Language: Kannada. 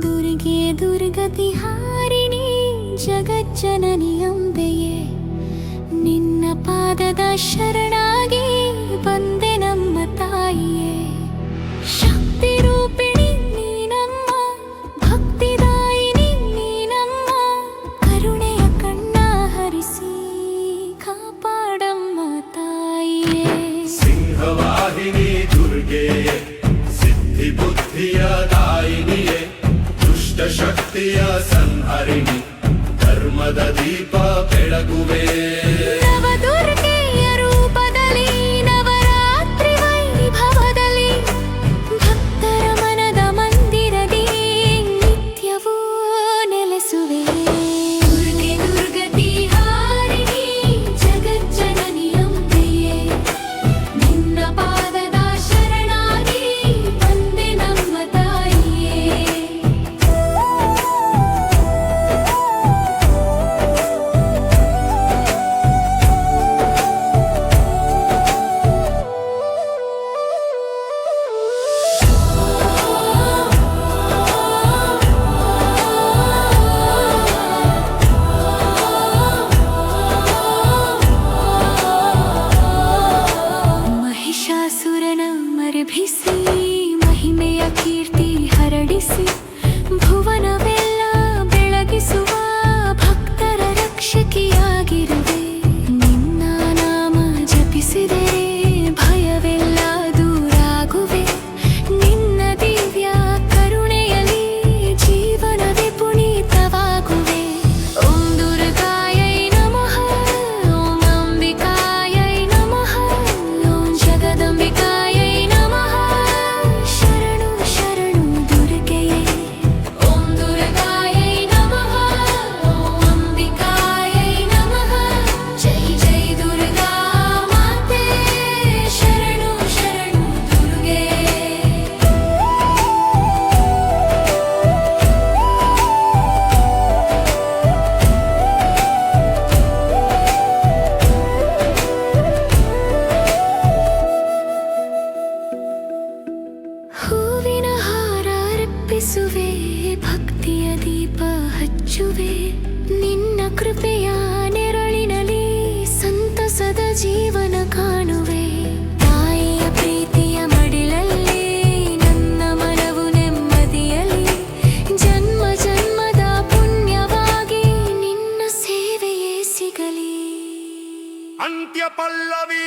दुर्गे दुर्गतिहारिणी जगज्जननी अंबೆಯೇ ನಿನ್ನ ಪಾದದ ಶರಣಾಗಿ ಬಂದೆ ನಮ್ಮ ತಾಯಿಯೇ ಶಕ್ತಿ ರೂಪಿಣಿ ನೀನಮ್ಮ ಭಕ್ತಿದಾಯಿನಿ ನೀನಮ್ಮ ಕರುಣೆಯ ಕಣ್ಣ ಹರಿಸಿ ಕಾಪಾಡಮ್ಮ ತಾಯಿಯೇ ಸಿಂಹವಾಹಿನಿ ದುರ್ಗೆಯೇ ಸಿದ್ಧಿ ಬುದ್ಧಿಯ ದಾಯಿನಿಯೇ ಶಕ್ತಿಯ ಸಂಹರಿಣಿ ಧರ್ಮದ ದೀಪ ಬೆಳಗುವೆ ನವದುರ್ಗೆಯ ರೂಪದಲ್ಲಿ ನವರಾತ್ರಿ ವೈಭವದಲ್ಲಿ ಭಕ್ತರ ಮನದ ಮಂದಿರದಿ ನಿತ್ಯವೂ ನೆಲೆಸುವೆ ದುರ್ಗೆ ದುರ್ಗತಿಹಾರಿಣಿ ಜಗಜ್ಜನನಿ ಅಂಬೆಯೇ ನಿನ್ನ ಪಾದದ ಶರಣಾಗಿ ಬಂದೆ ನಮ್ಮ ತಾಯಿಯೇ ಮಹಿಷಾಸುರನ ಮರಭಿಸಿ ಮಹಿಮೆಯ ಕೀರ್ತಿ ಹರಡಿಸಿ ಭುವನವೆಲ್ಲ ಬೆಳಗಿಸುವ ಭಕ್ತರ ರಕ್ಷಕಿಯಾಗಿರುವೆ ನಿನ್ನ ನಾಮ ಜಪಿಸಿದರೆ ಭಯವೆಲ್ಲ ದೂರಾಗುವೆ ನಿನ್ನ ದಿವ್ಯ ಕರುಣೆಯಲ್ಲಿ ಜೀವನವೇ ಪುನೀತವಾಗುವೆ ಓಂ ದುರ್ಗಾಯೈ ನಮಃ ಓಂ ಅಂಬಿಕಾಯೈ ನಮಃ ಓಂ ಜಗದಂಬಿಕಾಯೈ ನಮಃ ಶರಣು ಶರಣು ದುರ್ಗೆಯೇ ಓಂ ದುರ್ಗಾಯೈ ನಮಃ ಓಂ ಅಂಬಿಕಾಯೈ ನಮಃ ಜೈ ಜೈ ದುರ್ಗಾ ಮಾತೆ ಶರಣು ಶರಣು ದುರ್ಗೆ ಹೂವಿನ ಹಾರ ಅರ್ಪಿಸುವೆ ಭಕ್ತಿಯ ದೀಪ ಹಚ್ಚುವೆ ನಿನ್ನ ಕೃಪೆಯ ನೆರಳಿನಲ್ಲಿ ಸಂತಸದ ಜೀವನ ಕಾಣುವೆ ತಾಯಿಯ ಪ್ರೀತಿಯ ಮಡಿಲಲ್ಲಿ ನನ್ನ ಮನವು ನೆಮ್ಮದಿಯಲ್ಲಿ ಜನ್ಮ ಜನ್ಮದ ಪುಣ್ಯವಾಗಿ ನಿನ್ನ ಸೇವೆಯೇ ಸಿಗಲಿ ಅಂತ್ಯ ಪಲ್ಲವಿ